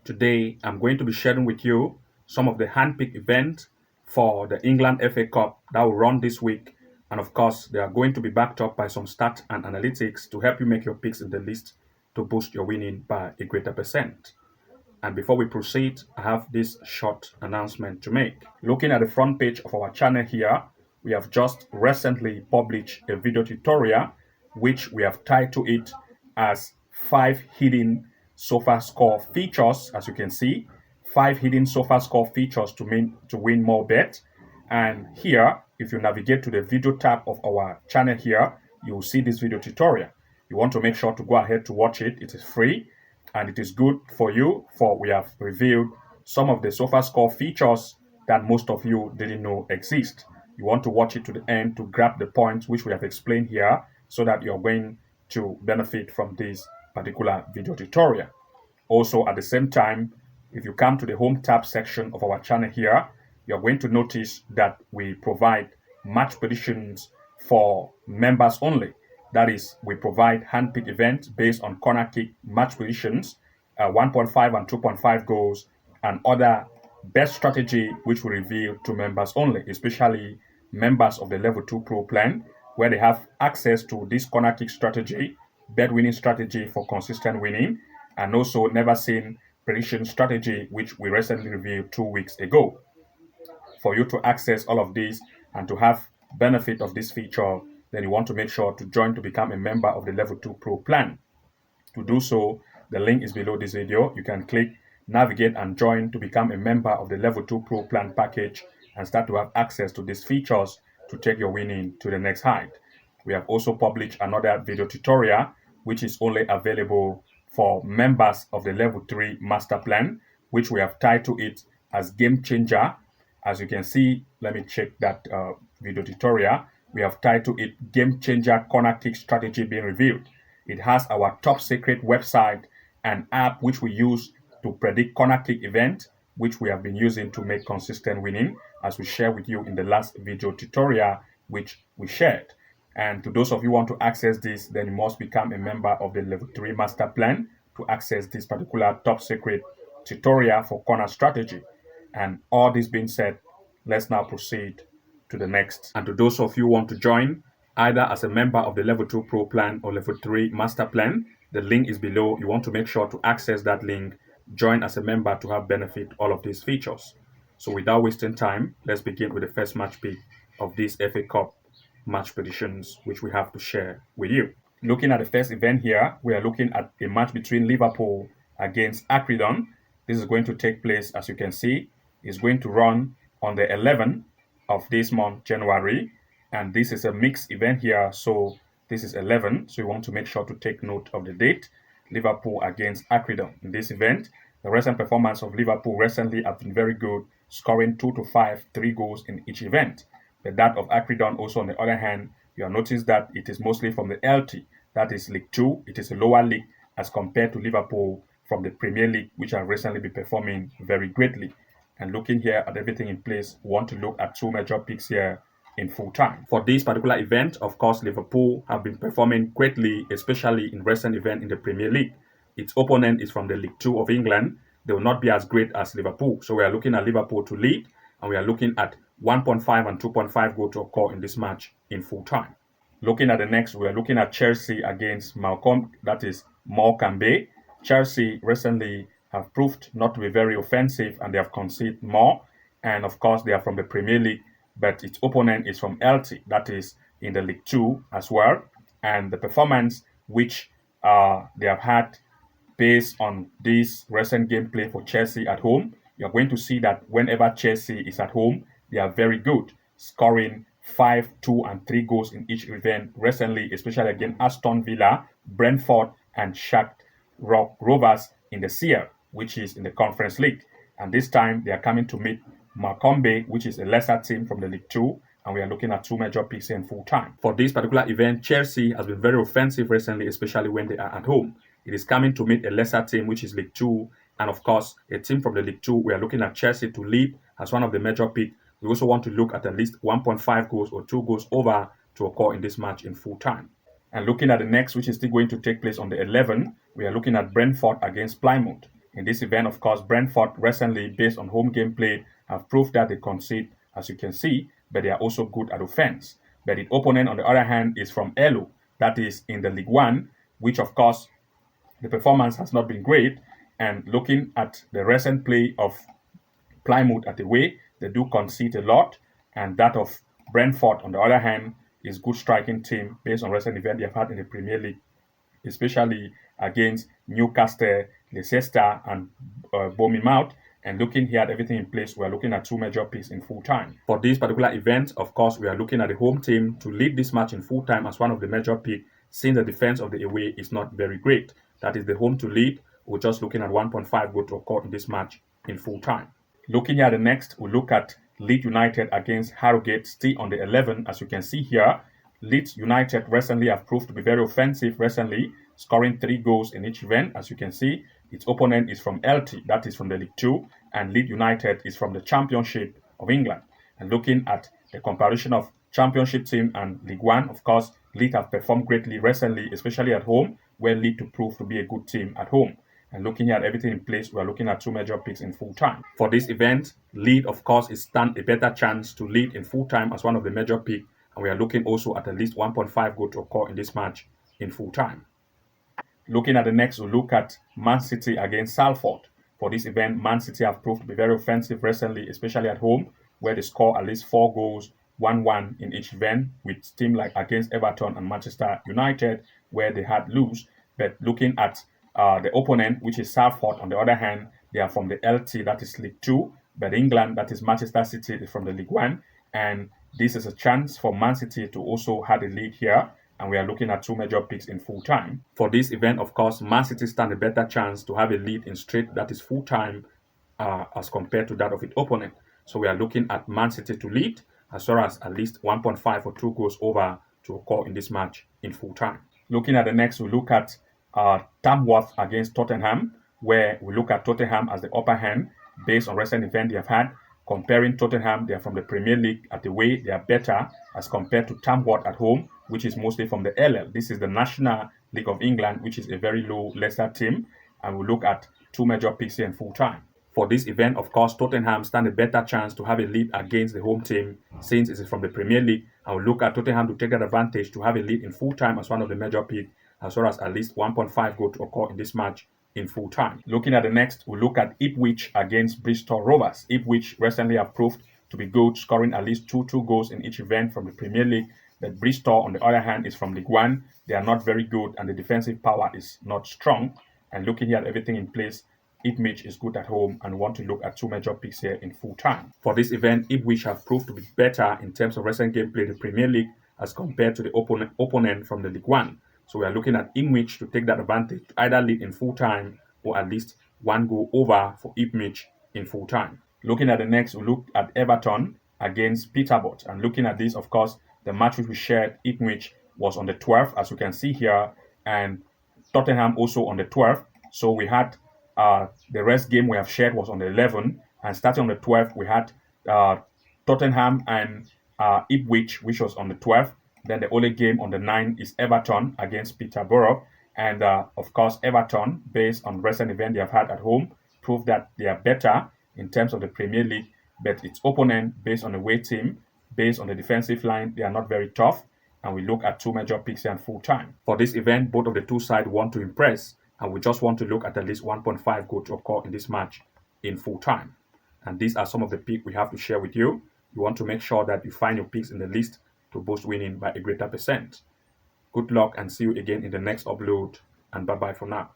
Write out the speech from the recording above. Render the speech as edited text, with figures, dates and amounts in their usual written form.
Today, I'm going to be sharing with you some of the hand-picked events for the England FA Cup that will run this week. And of course, they are going to be backed up by some stats and analytics to help you make your picks in the list to boost your winning by a greater percent. And before we proceed, I have this short announcement to make. Looking at the front page of our channel here, we have just recently published a video tutorial which we have titled it as 5 hidden Sofascore features. As you can see, 5 hidden Sofascore features to win more bets. And here, if you navigate to the video tab of our channel here, you will see this video tutorial. You want to make sure to go ahead to watch it. It is free and it is good for you, for we have revealed some of the Sofascore features that most of you didn't know exist. You want to watch it to the end to grab the points which we have explained here so that you're going to benefit from this particular video tutorial. Also, at the same time, if you come to the home tab section of our channel here, you're going to notice that we provide match predictions for members only. That is, we provide hand-picked events based on corner kick match predictions, 1.5 and 2.5 goals, and other best strategy which we reveal to members only, especially members of the Level 2 Pro plan, where they have access to this corner kick strategy, bet winning strategy for consistent winning, and also never seen prediction strategy, which we recently revealed 2 weeks ago. For you to access all of these and to have benefit of this feature, then you want to make sure to join to become a member of the Level 2 Pro plan. To do so, the link is below this video. You can click, navigate, and join to become a member of the Level 2 Pro plan package and start to have access to these features to take your winning to the next height. We have also published another video tutorial which is only available for members of the Level 3 master plan, which we have titled it as Game Changer. As you can see, let me check that video tutorial. We have titled it Game Changer Corner Kick Strategy being revealed. It has our top secret website and app which we use to predict corner kick event, which we have been using to make consistent winning, as we shared with you in the last video tutorial which we shared. And to those of you who want to access this, then you must become a member of the Level 3 master plan to access this particular top secret tutorial for corner strategy. And all this being said, let's now proceed to the next. And to those of you who want to join, either as a member of the Level 2 Pro plan or Level 3 master plan, the link is below. You want to make sure to access that link, join as a member to have benefit all of these features. So without wasting time, let's begin with the first match pick of this FA Cup match predictions which we have to share with you. Looking at the first event here, we are looking at a match between Liverpool against Accrington. This is going to take place, as you can see, is going to run on the 11th of this month, January, and this is a mixed event here, so this is 11, so you want to make sure to take note of the date. Liverpool against Accrington. In this event, the recent performance of Liverpool recently have been very good, scoring 2 to 5, 3 goals in each event. But that of Accrington also, on the other hand, you have noticed that it is mostly from the LT, that is League 2. It is a lower league as compared to Liverpool from the Premier League, which have recently been performing very greatly. And looking here at everything in place, we want to look at 2 major picks here in full time. For this particular event, of course, Liverpool have been performing greatly, especially in recent event in the Premier League. Its opponent is from the League 2 of England. They will not be as great as Liverpool. So we are looking at Liverpool to lead, and we are looking at 1.5 and 2.5 goal to occur in this match in full time. Looking at the next, we are looking at Chelsea against Morecambe, that is Morecambe. Chelsea recently have proved not to be very offensive and they have conceded more. And of course, they are from the Premier League, but its opponent is from LT, that is in the League 2 as well. And the performance which they have had based on this recent gameplay for Chelsea at home, you're going to see that whenever Chelsea is at home, they are very good, scoring 5, 2, and 3 goals in each event recently, especially against Aston Villa, Brentford, and Rovers in the CL, which is in the Conference League. And this time they are coming to meet Morecambe, which is a lesser team from the League 2, and we are looking at 2 major picks in full time. For this particular event, Chelsea has been very offensive recently, especially when they are at home. It is coming to meet a lesser team, which is League 2, and of course, a team from the League 2. We are looking at Chelsea to lead as one of the major picks. We also want to look at least 1.5 goals or 2 goals over to occur in this match in full time. And looking at the next, which is still going to take place on the 11th, we are looking at Brentford against Plymouth. In this event, of course, Brentford recently, based on home game play, have proved that they concede, as you can see, but they are also good at offense. But the opponent, on the other hand, is from Elo, that is in the League One, which, of course, the performance has not been great. And looking at the recent play of Plymouth at away, they do concede a lot. And that of Brentford, on the other hand, is good striking team based on recent events they have had in the Premier League, especially against Newcastle, Leicester, and Bournemouth. And looking here at everything in place, we are looking at two major picks in full time. For this particular event, of course, we are looking at the home team to lead this match in full time as one of the major picks, since the defense of the away is not very great. That is the home to lead. We're just looking at 1.5 goal to occur in this match in full time. Looking at the next, we'll look at Leeds United against Harrogate, still on the 11. As you can see here, Leeds United recently have proved to be very offensive recently, scoring 3 goals in each event. As you can see, its opponent is from LT, that is from the League 2, and Leeds United is from the Championship of England. And looking at the comparison of Championship team and League 1, of course, Leeds have performed greatly recently, especially at home, where Leeds to prove to be a good team at home. And looking at everything in place, we are looking at two major picks in full time. For this event, Leeds, of course, is stand a better chance to lead in full time as one of the major picks. And we are looking also at least 1.5 goal to occur in this match in full time. Looking at the next, we'll look at Man City against Salford. For this event, Man City have proved to be very offensive recently, especially at home, where they score at least 4 goals, 1-1 in each event, with teams like against Everton and Manchester United, where they had lose. But looking at the opponent, which is Salford, on the other hand, they are from the LT, that is League 2, but England, that is Manchester City, is from the League 1. And this is a chance for Man City to also have a lead here. And we are looking at two major picks in full time. For this event, of course, Man City stand a better chance to have a lead in straight, that is full time, as compared to that of its opponent. So we are looking at Man City to lead, as well as at least 1.5 or 2 goals over to occur in this match in full time. Looking at the next, we look at Tamworth against Tottenham, where we look at Tottenham as the upper hand based on recent events they have had. Comparing Tottenham, they are from the Premier League at the way they are better as compared to Tamworth at home, which is mostly from the LL. This is the National League of England, which is a very low, lesser team. And we look at two major picks here in full time. For this event, of course, Tottenham stand a better chance to have a lead against the home team since it is from the Premier League. I will look at Tottenham to take that advantage to have a lead in full time as one of the major picks, as well as at least 1.5 goal to occur in this match in full time. Looking at the next, we'll look at Ipswich against Bristol Rovers. Ipswich recently have proved to be good, scoring at least 2 goals in each event from the Premier League. But Bristol, on the other hand, is from League 1. They are not very good and the defensive power is not strong. And looking at everything in place, Ipswich is good at home and want to look at two major picks here in full time. For this event, Ipswich have proved to be better in terms of recent gameplay in the Premier League as compared to the opponent from the League 1. So we are looking at Ipswich to take that advantage to either lead in full time or at least 1 goal over for Ipswich in full time. Looking at the next, we look at Everton against Peterborough. And looking at this, of course, the match which we shared, Ipswich, was on the 12th, as you can see here, and Tottenham also on the 12th. So we had the rest game we have shared was on the 11th, and starting on the 12th, we had Tottenham and Ipswich, which was on the 12th. Then the only game on the 9th is Everton against Peterborough. And of course, Everton, based on recent events they have had at home, proved that they are better in terms of the Premier League. But its opponent, based on the away team, based on the defensive line, they are not very tough. And we look at two major picks here in full time. For this event, both of the two sides want to impress. And we just want to look at least 1.5 goal to occur in this match in full time. And these are some of the picks we have to share with you. You want to make sure that you find your picks in the list to boost winning by a greater percent. Good luck and see you again in the next upload, and bye bye for now.